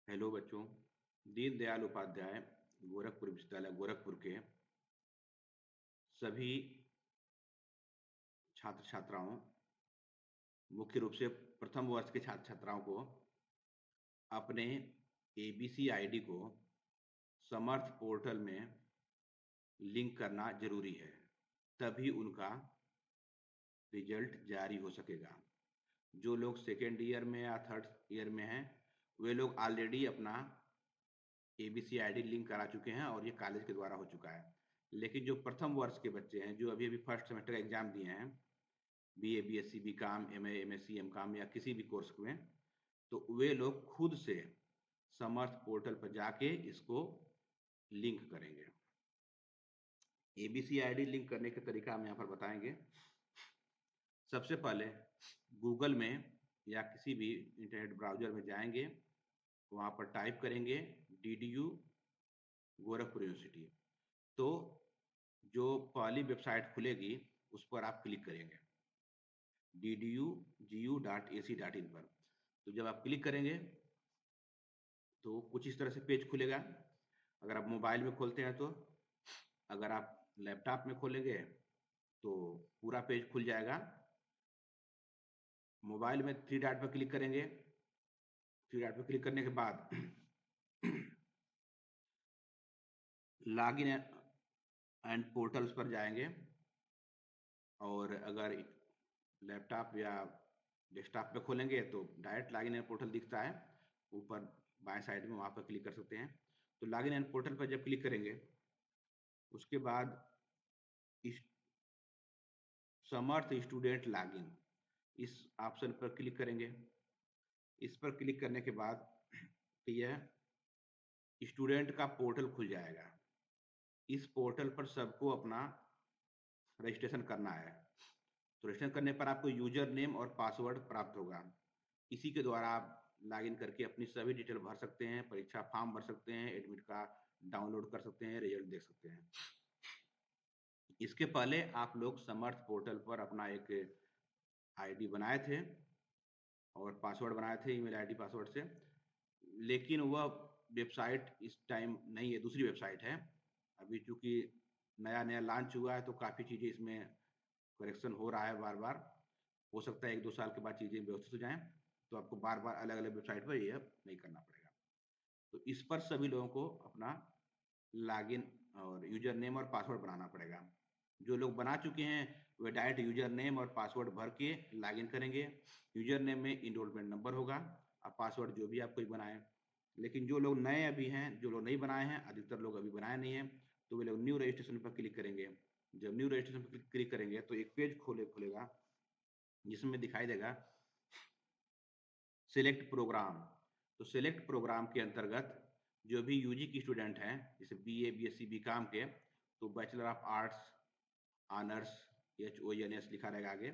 Hello बच्चों। दीनदयाल उपाध्याय गोरखपुर विश्वविद्यालय गोरखपुर के सभी छात्र छात्राओं, मुख्य रूप से प्रथम वर्ष के छात्र छात्राओं को अपने एबीसी आईडी को समर्थ पोर्टल में लिंक करना जरूरी है, तभी उनका रिजल्ट जारी हो सकेगा। जो लोग सेकेंड ईयर में या थर्ड ईयर में हैं, वे लोग ऑलरेडी अपना एबीसी आईडी लिंक करा चुके हैं और ये कॉलेज के द्वारा हो चुका है। लेकिन जो प्रथम वर्ष के बच्चे हैं, जो अभी अभी फर्स्ट सेमेस्टर का एग्जाम दिए हैं, BA, BSc, BCom, MA, MSc, MCom या किसी भी कोर्स में, तो वे लोग खुद से समर्थ पोर्टल पर जाके इसको लिंक करेंगे। एबीसी आईडी लिंक करने का तरीका हम यहाँ पर बताएंगे। सबसे पहले गूगल में या किसी भी इंटरनेट ब्राउजर में जाएंगे, वहाँ पर टाइप करेंगे DDU गोरखपुर यूनिवर्सिटी। तो जो पहली वेबसाइट खुलेगी उस पर आप क्लिक करेंगे DDU.gu.ac.in पर। तो जब आप क्लिक करेंगे तो कुछ इस तरह से पेज खुलेगा। अगर आप मोबाइल में खोलते हैं तो, अगर आप लैपटॉप में खोलेंगे तो पूरा पेज खुल जाएगा। मोबाइल में थ्री डॉट पर क्लिक करेंगे। थ्री डॉट पर क्लिक करने के बाद लॉगिन एंड पोर्टल्स पर जाएंगे, और अगर लैपटॉप या डेस्कटॉप पे खोलेंगे तो डायरेक्ट लॉगिन एंड पोर्टल दिखता है, ऊपर बाएं साइड में, वहाँ पर क्लिक कर सकते हैं। तो लॉगिन एंड पोर्टल पर जब क्लिक करेंगे, उसके बाद इस समर्थ स्टूडेंट लॉगिन, इस ऑप्शन पर क्लिक करेंगे। इस पर क्लिक करने के बाद यह स्टूडेंट का पोर्टल खुल जाएगा। इस पोर्टल पर सबको अपना रजिस्ट्रेशन करना है। तो रजिस्ट्रेशन करने पर आपको यूजर नेम और पासवर्ड प्राप्त होगा। इसी के द्वारा आप लॉगिन करके अपनी सभी डिटेल भर सकते हैं, परीक्षा फॉर्म भर सकते हैं, एडमिट कार्ड डाउनलोड कर सकते हैं, रिजल्ट देख सकते हैं। इसके पहले आप लोग समर्थ पोर्टल पर अपना एक आईडी बनाए थे और पासवर्ड बनाए थे, ईमेल आईडी पासवर्ड से, लेकिन वह वेबसाइट इस टाइम नहीं है, दूसरी वेबसाइट है। अभी चूंकि नया नया लॉन्च हुआ है तो काफ़ी चीज़ें इसमें करेक्शन हो रहा है बार बार। हो सकता है 1-2 साल के बाद चीज़ें व्यवस्थित हो जाएं, तो आपको बार बार अलग अलग वेबसाइट पर यह नहीं करना पड़ेगा। तो इस पर सभी लोगों को अपना लॉगिन और यूजर नेम और पासवर्ड बनाना पड़ेगा। जो लोग बना चुके हैं वे डायरेक्ट यूजर नेम और पासवर्ड भर के लॉगिन करेंगे। यूजर नेम में इनरोलमेंट नंबर होगा और पासवर्ड जो भी आप कोई बनाए। लेकिन जो लोग नए अभी हैं, जो लोग नहीं बनाए हैं, अधिकतर लोग अभी बनाए नहीं हैं, तो वे लोग न्यू रजिस्ट्रेशन पर क्लिक करेंगे। जब न्यू रजिस्ट्रेशन पर क्लिक करेंगे तो एक पेज खुलेगा, जिसमें दिखाई देगा सिलेक्ट प्रोग्राम। तो सिलेक्ट प्रोग्राम के अंतर्गत जो भी यूजी की स्टूडेंट हैं, जैसे बीए, बीएससी, बीकॉम के, तो bachelor of arts, honours, HONS लिखा रहेगा आगे।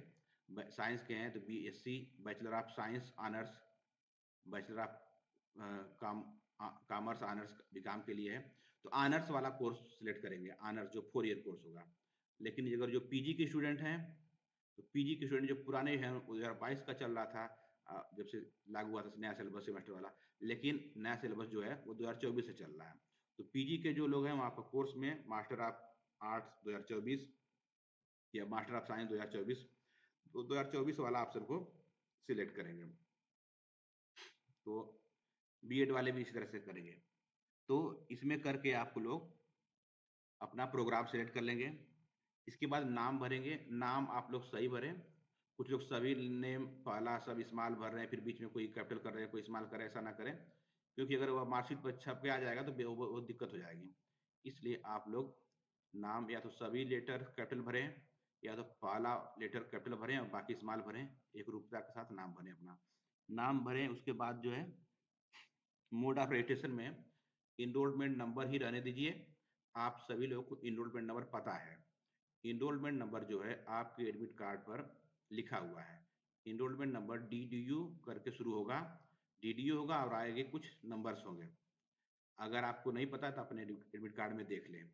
साइंस के हैं तो BSc, bachelor of science honours, bachelor of commerce honours BCom के लिए है। तो ऑनर्स वाला कोर्स सिलेक्ट करेंगे, ऑनर्स जो 4 ईयर कोर्स होगा। लेकिन अगर जो पीजी के स्टूडेंट हैं, तो पीजी के स्टूडेंट जो पुराने हैं, 2022 का चल रहा था, जब से लागू हुआ था नया सिलेबस सेमेस्टर वाला, लेकिन नया सिलेबस जो है वो 2024 से चल रहा है। तो पीजी के जो लोग हैं वहाँ पर कोर्स में मास्टर ऑफ आर्ट्स 2024 या मास्टर ऑफ साइंस 2024, तो 2024 वाला ऑप्शन को सिलेक्ट करेंगे। तो बीएड वाले भी इसी तरह से करेंगे। तो इसमें करके आप लोग अपना प्रोग्राम सेलेक्ट कर लेंगे। इसके बाद नाम भरेंगे। नाम आप लोग सही भरें। कुछ लोग सभी नेम पहला सब स्मॉल भर रहे हैं, फिर बीच में कोई कैपिटल कर रहे हैं, कोई स्मॉल कर रहे हैं, ऐसा ना करें, क्योंकि अगर वह मार्कशीट पर छप के आ जाएगा तो वो दिक्कत हो जाएगी। इसलिए आप लोग नाम या तो सभी लेटर कैपिटल भरें, या तो पहला लेटर कैपिटल भरें और बाकी स्मॉल भरें, एक रूपता के साथ नाम भरें अपना। नाम भरें, उसके बाद जो है मोड ऑफ रजिस्ट्रेशन में इनरोलमेंट नंबर ही रहने दीजिए। आप सभी लोगों को इनरोलमेंट नंबर पता है। इनरोलमेंट नंबर जो है आपके एडमिट कार्ड पर लिखा हुआ है। इनरोलमेंट नंबर DDU करके शुरू होगा, DDU होगा और आगे कुछ नंबर्स होंगे। अगर आपको नहीं पता तो अपने एडमिट कार्ड में देख लें।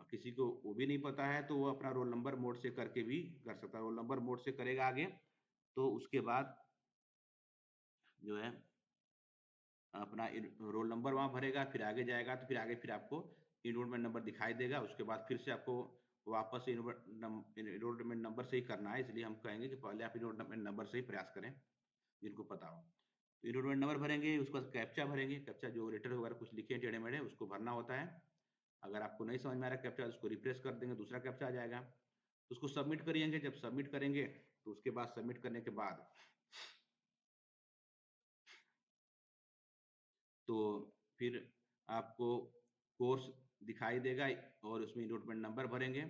और किसी को वो भी नहीं पता है तो वो अपना रोल नंबर मोड से करके भी कर सकता है। रोल नंबर मोड से करेगा आगे, तो उसके बाद जो है अपना रोल नंबर वहाँ भरेगा, फिर आगे जाएगा तो फिर आगे फिर आपको इनरोलमेंट नंबर दिखाई देगा। उसके बाद फिर से आपको वापस इनरोलमेंट नंबर से ही करना है, इसलिए हम कहेंगे कि पहले आप इनरोलमेंट नंबर से ही प्रयास करें, जिनको पता हो। तो इनरोलमेंट नंबर भरेंगे, उसके बाद कैप्चा भरेंगे, कैप्चा जो लेटर वगैरह कुछ लिखे टेढ़े-मेढ़े उसको भरना होता है। अगर आपको नहीं समझ में आ रहा है कैप्चा, उसको रिफ्रेश कर देंगे, दूसरा कैप्चा आ जाएगा। तो उसको सबमिट करिएंगे, जब सबमिट करेंगे तो उसके बाद सबमिट करने के बाद तो फिर आपको कोर्स दिखाई देगा और उसमें इनरोलमेंट नंबर भरेंगे।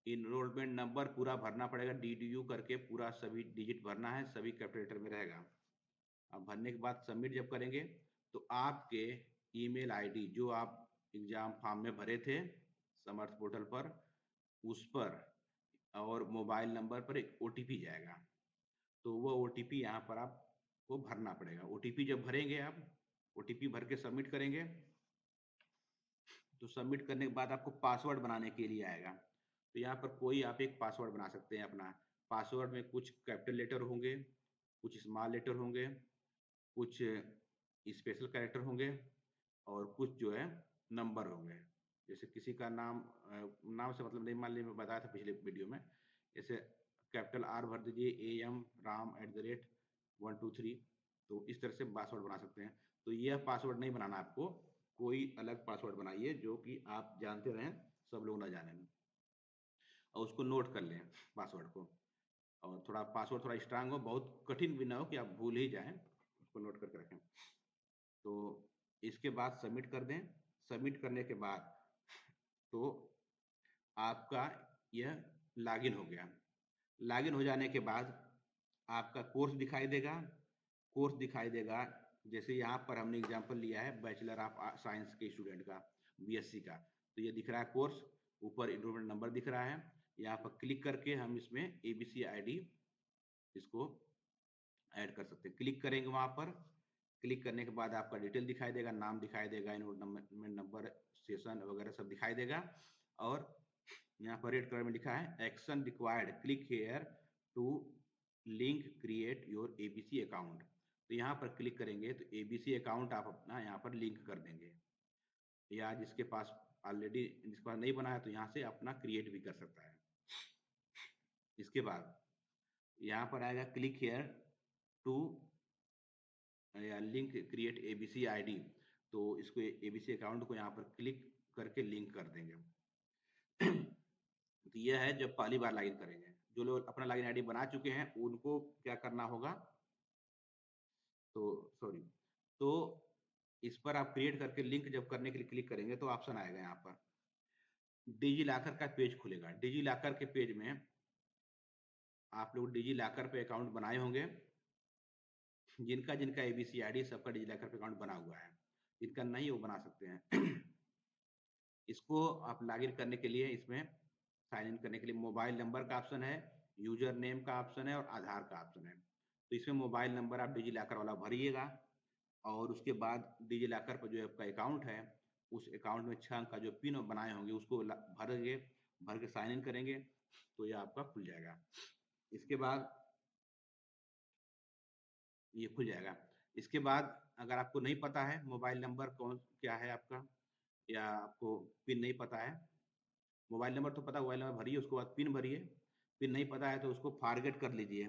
इनरोलमेंट नंबर पूरा भरना पड़ेगा, DDU करके पूरा सभी डिजिट भरना है, सभी कैपिटल लेटर में रहेगा। अब भरने के बाद सबमिट जब करेंगे तो आपके ईमेल आईडी जो आप एग्जाम फॉर्म में भरे थे समर्थ पोर्टल पर, उस पर और मोबाइल नंबर पर एक ओटीपी जाएगा। तो वो ओटीपी यहाँ पर आपको भरना पड़ेगा। ओटीपी जब भरेंगे आप, ओटीपी भर के सबमिट करेंगे तो सबमिट करने के बाद आपको पासवर्ड बनाने के लिए आएगा। तो यहाँ पर कोई आप एक पासवर्ड बना सकते हैं अपना। पासवर्ड में कुछ कैपिटल लेटर होंगे, कुछ स्मॉल लेटर होंगे, कुछ स्पेशल कैरेक्टर होंगे और कुछ जो है नंबर होंगे। जैसे किसी का नाम से मतलब नहीं, मान लीजिए मैं बताया था पिछले वीडियो में, जैसे कैपिटल आर भर दीजिए, AM राम @123, तो इस तरह से पासवर्ड बना सकते हैं। तो यह पासवर्ड नहीं बनाना आपको, कोई अलग पासवर्ड बनाइए जो कि आप जानते रहें, सब लोग ना जाने, और उसको नोट कर लें पासवर्ड को। और थोड़ा पासवर्ड थोड़ा स्ट्रांग हो, बहुत कठिन भी ना हो कि आप भूल ही जाएं, उसको नोट करके रखें। तो इसके बाद सबमिट कर दें। सबमिट करने के बाद तो आपका यह लॉगिन हो गया। लॉगिन हो जाने के बाद आपका कोर्स दिखाई देगा। कोर्स दिखाई देगा, जैसे यहाँ पर हमने एग्जांपल लिया है बैचलर ऑफ साइंस के स्टूडेंट का, BSc का, तो ये दिख रहा है कोर्स, ऊपर इनरोलमेंट नंबर दिख रहा है। यहाँ पर क्लिक करके हम इसमें ABC ID इसको ऐड कर सकते हैं। क्लिक करेंगे वहाँ पर, क्लिक करने के बाद आपका डिटेल दिखाई देगा, नाम दिखाई देगा, इनरोलमेंट नंबर, सेशन वगैरह सब दिखाई देगा। और यहाँ पर रेड कलर में लिखा है action required, click here to link create your ABC account. तो यहाँ पर क्लिक करेंगे तो ABC अकाउंट आप अपना यहाँ पर लिंक कर देंगे, या जिसके पास ऑलरेडी, जिसके पास नहीं बना है तो यहाँ से अपना क्रिएट भी कर सकता है। इसके बाद यहाँ पर आएगा क्लिक हेयर टू या लिंक क्रिएट ABC ID, तो इसको ABC अकाउंट को यहाँ पर क्लिक करके लिंक कर देंगे। तो यह है जब पहली बार लॉगिन करेंगे। जो लोग अपना लॉगिन आईडी बना चुके हैं उनको क्या करना होगा, तो सॉरी, तो इस पर आप क्रिएट करके लिंक जब करने के लिए क्लिक करेंगे तो ऑप्शन आएगा, यहाँ पर डिजी लॉकर का पेज खुलेगा। डिजी लॉकर के पेज में आप लोग डिजी लॉकर पे अकाउंट बनाए होंगे, जिनका जिनका ABC ID सबका डिजी लॉकर पे अकाउंट बना हुआ है, जिनका नहीं वो बना सकते हैं। इसको आप लॉगिन करने के लिए, इसमें साइन इन करने के लिए मोबाइल नंबर का ऑप्शन है, यूजर नेम का ऑप्शन है और आधार का ऑप्शन है। तो इसमें मोबाइल नंबर आप डिजी लॉकर वाला भरिएगा और उसके बाद डिजी लॉकर पर जो आपका अकाउंट है, उस अकाउंट में 6 अंक का जो पिन बनाए होंगे उसको भरेंगे, भर के साइन इन करेंगे तो ये आपका खुल जाएगा। इसके बाद ये खुल जाएगा। इसके बाद अगर आपको नहीं पता है मोबाइल नंबर कौन क्या है आपका, या आपको पिन नहीं पता है, मोबाइल नंबर तो पता, मोबाइल नंबर भरिए, उसके बाद पिन भरिए। पिन नहीं पता है तो उसको फॉरगेट कर लीजिए,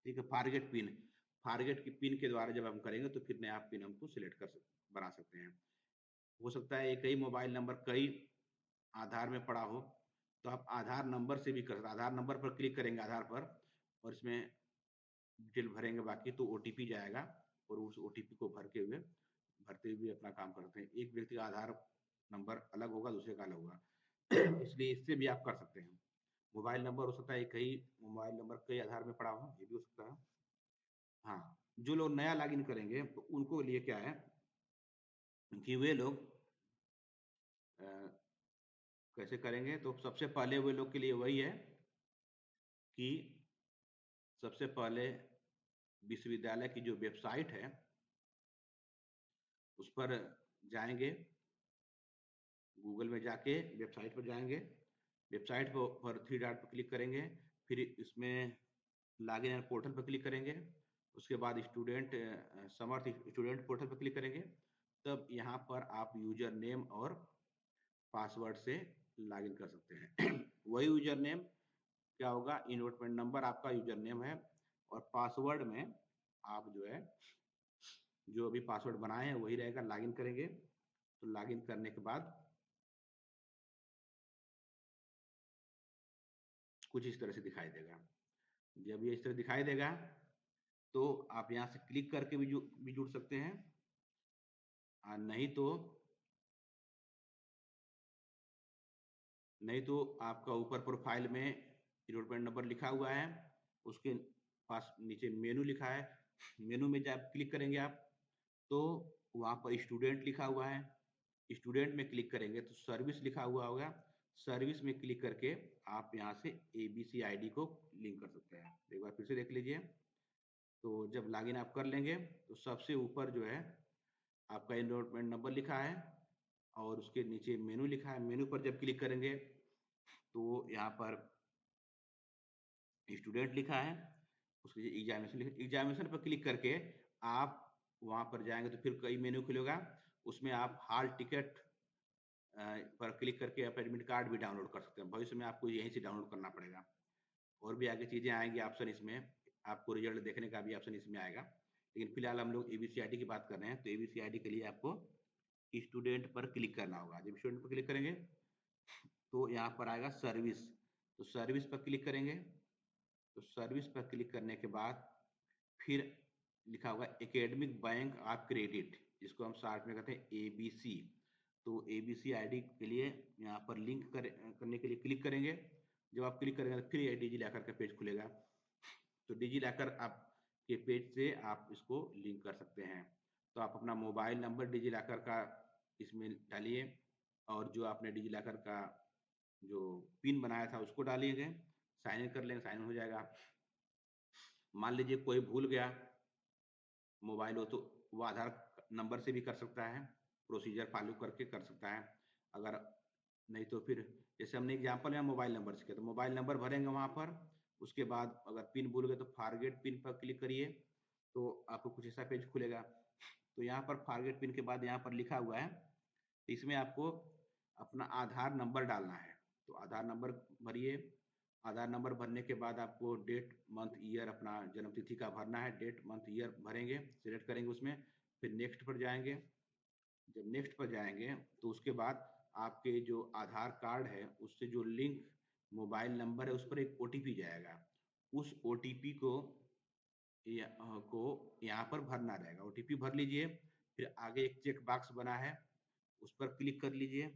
ठीक है, फॉरगेट पिन। फॉरगेट की पिन के द्वारा जब हम करेंगे तो फिर नया पिन हमको सिलेक्ट बना सकते हैं। हो सकता है एक ही मोबाइल नंबर कई आधार में पड़ा हो, तो आप आधार नंबर से भी कर सकते। आधार नंबर पर क्लिक करेंगे, आधार पर, और इसमें डिटेल भरेंगे, बाकी तो OTP जाएगा और उस OTP को भरते हुए अपना काम करते हैं। एक व्यक्ति का आधार नंबर अलग होगा, दूसरे का अलग होगा। इसलिए इससे भी आप कर सकते हैं। मोबाइल नंबर हो सकता है एक ही मोबाइल नंबर कई आधार में पड़ा हो, ये भी हो सकता है। हाँ, जो लोग नया लॉगिन करेंगे तो उनको लिए क्या है कि वे लोग अ, कैसे करेंगे, तो सबसे पहले वे लोग के लिए वही है कि सबसे पहले विश्वविद्यालय की जो वेबसाइट है उस पर जाएंगे, गूगल में जाके वेबसाइट पर जाएंगे, वेबसाइट पर 3 डॉट पर क्लिक करेंगे, फिर इसमें लॉगिन एंड पोर्टल पर क्लिक करेंगे। उसके बाद स्टूडेंट समर्थ स्टूडेंट पोर्टल पर क्लिक करेंगे, तब यहाँ पर आप यूजर नेम और पासवर्ड से लॉगिन कर सकते हैं। वही यूजर नेम क्या होगा, इनरोलमेंट नंबर आपका यूजर नेम है, और पासवर्ड में आप जो है जो अभी पासवर्ड बनाए हैं वही रहेगा, लॉगिन करेंगे। तो लॉगिन करने के बाद कुछ इस तरह से दिखाई देगा। जब ये इस तरह दिखाई देगा तो आप यहाँ से क्लिक करके भी जुड़ सकते हैं, नहीं तो आपका ऊपर प्रोफाइल में इनरोलमेंट नंबर लिखा हुआ है, उसके पास नीचे मेनू लिखा है, मेनू में जब क्लिक करेंगे आप तो वहाँ पर स्टूडेंट लिखा हुआ है, स्टूडेंट में क्लिक करेंगे तो सर्विस लिखा हुआ होगा, सर्विस में क्लिक करके आप यहाँ से एबीसी आईडी को लिंक कर सकते हैं। एक बार फिर से देख लीजिए। तो जब लॉगिन आप कर लेंगे तो सबसे ऊपर जो है आपका एनरोलमेंट नंबर लिखा है और उसके नीचे मेनू लिखा है। मेनू पर जब क्लिक करेंगे तो यहाँ पर स्टूडेंट लिखा है, उसके एग्जामिनेशन पर क्लिक करके आप वहाँ पर जाएंगे तो फिर कई मेनू खुलेगा, उसमें आप हॉल टिकट पर क्लिक करके आप एडमिट कार्ड भी डाउनलोड कर सकते हैं। भविष्य में आपको यहीं से डाउनलोड करना पड़ेगा, और भी आगे चीज़ें आएंगी ऑप्शन इसमें, आपको रिजल्ट देखने का भी ऑप्शन इसमें आएगा। लेकिन फिलहाल हम लोग एबीसी आईडी की बात कर रहे हैं, तो एबीसी आईडी के लिए आपको स्टूडेंट पर क्लिक करना होगा। जब स्टूडेंट पर क्लिक करेंगे तो यहाँ पर आएगा सर्विस, तो सर्विस पर क्लिक करेंगे। तो सर्विस पर क्लिक करने के बाद फिर लिखा होगा एकेडमिक बैंक ऑफ क्रेडिट, जिसको हम शॉर्ट में कहते हैं एबीसी। तो एबीसी आईडी के लिए यहाँ पर करने के लिए क्लिक करेंगे। जब आप क्लिक करेंगे तो फिर ये डिजी लॉकर का पेज खुलेगा। तो डिजी लॉकर आप के पेज से आप इसको लिंक कर सकते हैं। तो आप अपना मोबाइल नंबर डिजी लॉकर का इसमें डालिए, और जो आपने डिजी लॉकर का जो पिन बनाया था उसको डालिएगा, साइन इन कर लेंगे, साइन इन हो जाएगा। मान लीजिए कोई भूल गया मोबाइल हो, तो वो आधार नंबर से भी कर सकता है, प्रोसीजर फॉलो करके कर सकता है। अगर नहीं तो फिर जैसे हमने एग्जांपल में मोबाइल नंबर से किया, तो मोबाइल नंबर भरेंगे वहाँ पर, उसके बाद अगर पिन भूल गए तो फॉरगेट पिन पर क्लिक करिए, तो आपको कुछ ऐसा पेज खुलेगा। तो यहाँ पर फॉरगेट पिन के बाद यहाँ पर लिखा हुआ है, इसमें आपको अपना आधार नंबर डालना है। तो आधार नंबर भरिए, आधार नंबर भरने के बाद आपको डेट मंथ ईयर अपना जन्म तिथि का भरना है, डेट मंथ ईयर भरेंगे, सिलेक्ट करेंगे उसमें, फिर नेक्स्ट पर जाएंगे। जब नेक्स्ट पर जाएंगे तो उसके बाद आपके जो आधार कार्ड है उससे जो लिंक मोबाइल नंबर है उस पर एक ओटीपी जाएगा, उस ओटीपी को यहाँ पर भरना रहेगा। ओटीपी भर लीजिए, फिर आगे एक चेक बॉक्स बना है उस पर क्लिक कर लीजिए,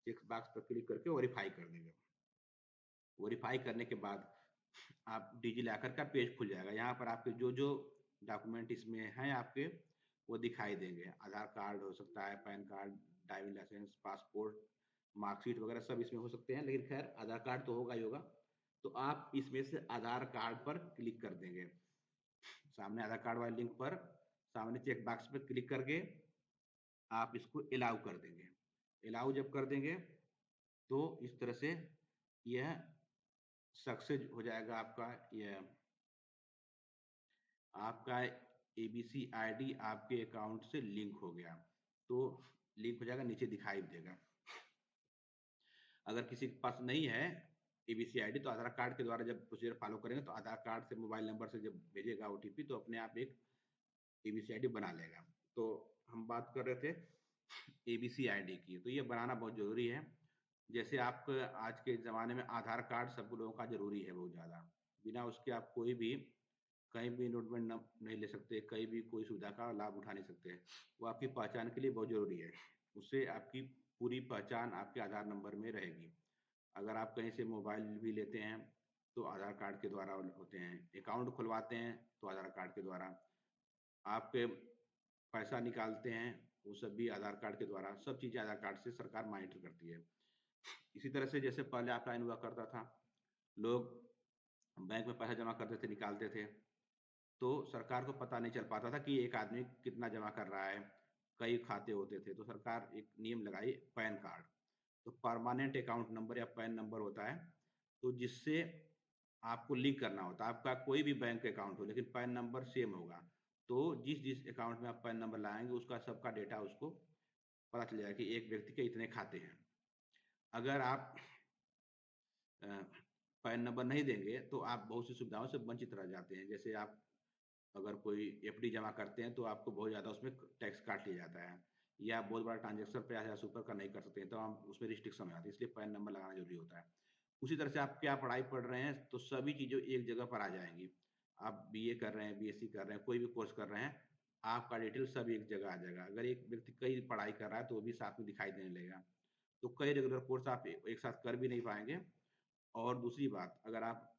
चेक बॉक्स पर क्लिक करके वेरीफाई कर देंगे। वेरीफाई करने के बाद आप डिजी लॉकर का पेज खुल जाएगा। यहाँ पर आपके जो जो डॉक्यूमेंट इसमें हैं आपके वो दिखाई देंगे। आधार कार्ड हो सकता है, PAN card, driving licence, passport, marksheet वगैरह सब इसमें हो सकते हैं, लेकिन खैर आधार कार्ड तो होगा ही होगा। तो आप इसमें से आधार कार्ड पर क्लिक कर देंगे, सामने आधार कार्ड वाले लिंक पर सामने चेक बॉक्स पर क्लिक करके आप इसको अलाउ कर देंगे। अलाउ जब कर देंगे तो इस तरह से यह सक्सेस हो जाएगा आपका, यह आपका एबीसी आईडी आपके अकाउंट से लिंक हो गया। तो लिंक हो जाएगा, नीचे दिखाई देगा। अगर किसी के पास नहीं है एबीसी आईडी तो आधार कार्ड के द्वारा जब प्रोसीजर फॉलो करेंगे तो आधार कार्ड से मोबाइल नंबर से जब भेजेगा ओटीपी तो अपने आप एक एबीसी आईडी बना लेगा। तो हम बात कर रहे थे एबीसी आईडी की, तो ये बनाना बहुत जरूरी है। जैसे आप आज के ज़माने में आधार कार्ड सब लोगों का ज़रूरी है बहुत ज़्यादा, बिना उसके आप कोई भी कहीं भी इनरोलमेंट नहीं ले सकते, कहीं भी कोई सुविधा का लाभ उठा नहीं सकते। वो आपकी पहचान के लिए बहुत ज़रूरी है, उससे आपकी पूरी पहचान आपके आधार नंबर में रहेगी। अगर आप कहीं से मोबाइल भी लेते हैं तो आधार कार्ड के द्वारा होते हैं, अकाउंट खुलवाते हैं तो आधार कार्ड के द्वारा, आपके पैसा निकालते हैं वो सब भी आधार कार्ड के द्वारा, सब चीज़ें आधार कार्ड से सरकार मॉनिटर करती है। इसी तरह से जैसे पहले ऑफलाइन हुआ करता था, लोग बैंक में पैसा जमा करते थे, निकालते थे, तो सरकार को पता नहीं चल पाता था कि एक आदमी कितना जमा कर रहा है, कई खाते होते थे। तो सरकार एक नियम लगाई, पैन कार्ड, तो परमानेंट अकाउंट नंबर या पैन नंबर होता है, तो जिससे आपको लिंक करना होता है। आपका कोई भी बैंक अकाउंट हो, लेकिन पैन नंबर सेम होगा। तो जिस-जिस अकाउंट में आप पैन नंबर लाएँगे, उसका सबका डेटा उसको पता चल जाएगा कि एक व्यक्ति के इतने खाते हैं। अगर आप अ, पैन नंबर नहीं देंगे, तो आप बहुत सी सुविधाओं से वंचित रह जाते हैं। जैसे आप अगर कोई एफडी जमा करते हैं, तो आपको बहुत ज़्यादा उसमें टैक्स काट लिया जाता है, या बहुत बड़ा ट्रांज़ैक्शन 50,000 से ऊपर का नहीं कर सकते हैं, तो हम उसमें रिस्ट्रिक्शन हो जाती है, इसलिए पैन नंबर लगाना ज़रूरी होता है। उसी तरह से आप क्या पढ़ाई पढ़ रहे हैं, तो सभी चीज़ें एक जगह पर आ जाएँगी। आप बीए कर रहे हैं, बीएससी कर रहे हैं, कोई भी कोर्स कर रहे हैं, आपका डिटेल सब एक जगह आ जाएगा। अगर एक व्यक्ति कई पढ़ाई कर रहा है, तो वो भी साथ में दिखाई देने लगेगा। तो कई रेगुलर कोर्स आप एक साथ कर भी नहीं पाएँगे। और दूसरी बात, अगर आप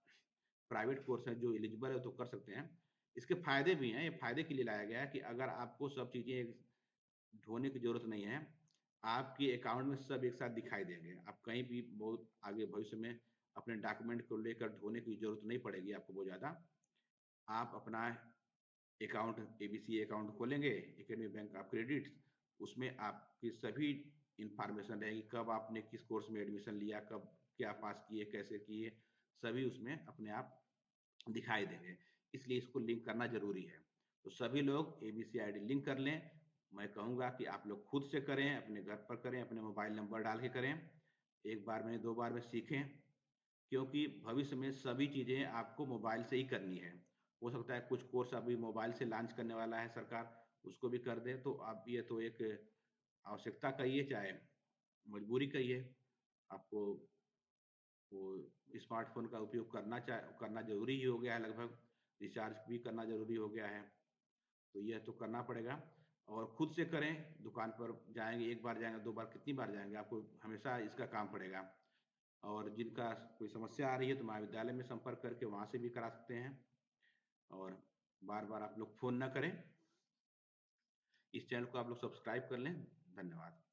प्राइवेट कोर्स है जो एलिजिबल है तो कर सकते हैं। इसके फ़ायदे भी हैं, ये फ़ायदे के लिए लाया गया है कि अगर आपको सब चीज़ें ढोने की ज़रूरत नहीं है, आपके अकाउंट में सब एक साथ दिखाई देंगे। आप कहीं भी बहुत आगे भविष्य में अपने डॉक्यूमेंट को लेकर ढोने की ज़रूरत नहीं पड़ेगी आपको बहुत ज़्यादा। आप अपना अकाउंट एबीसी अकाउंट खोलेंगे, एकेडमी बैंक ऑफ क्रेडिट, उसमें आपकी सभी इन्फॉर्मेशन रहेगी, कब आपने किस कोर्स में एडमिशन लिया, कब क्या पास किए, कैसे किए, सभी उसमें अपने आप दिखाई देंगे। इसलिए इसको लिंक करना ज़रूरी है। तो सभी लोग एबीसी आईडी लिंक कर लें। मैं कहूँगा कि आप लोग खुद से करें, अपने घर पर करें, अपने मोबाइल नंबर डाल के करें। 1 बार में, 2 बार में सीखें, क्योंकि भविष्य में सभी चीज़ें आपको मोबाइल से ही करनी है। हो सकता है कुछ कोर्स अभी मोबाइल से लॉन्च करने वाला है सरकार, उसको भी कर दे, तो आप ये तो एक आवश्यकता कहिए, चाहे मजबूरी कहिए, आपको वो स्मार्टफ़ोन का उपयोग करना ज़रूरी ही हो गया है लगभग, रिचार्ज भी करना ज़रूरी हो गया है, तो यह तो करना पड़ेगा और खुद से करें, दुकान पर जाएँगे, 1 बार जाएँगे, 2 बार कितनी बार जाएँगे, आपको हमेशा इसका काम पड़ेगा। और जिनका कोई समस्या आ रही है, तो महाविद्यालय में संपर्क करके वहाँ से भी करा सकते हैं और बार-बार आप लोग फ़ोन ना करें। इस चैनल को आप लोग सब्सक्राइब कर लें। धन्यवाद।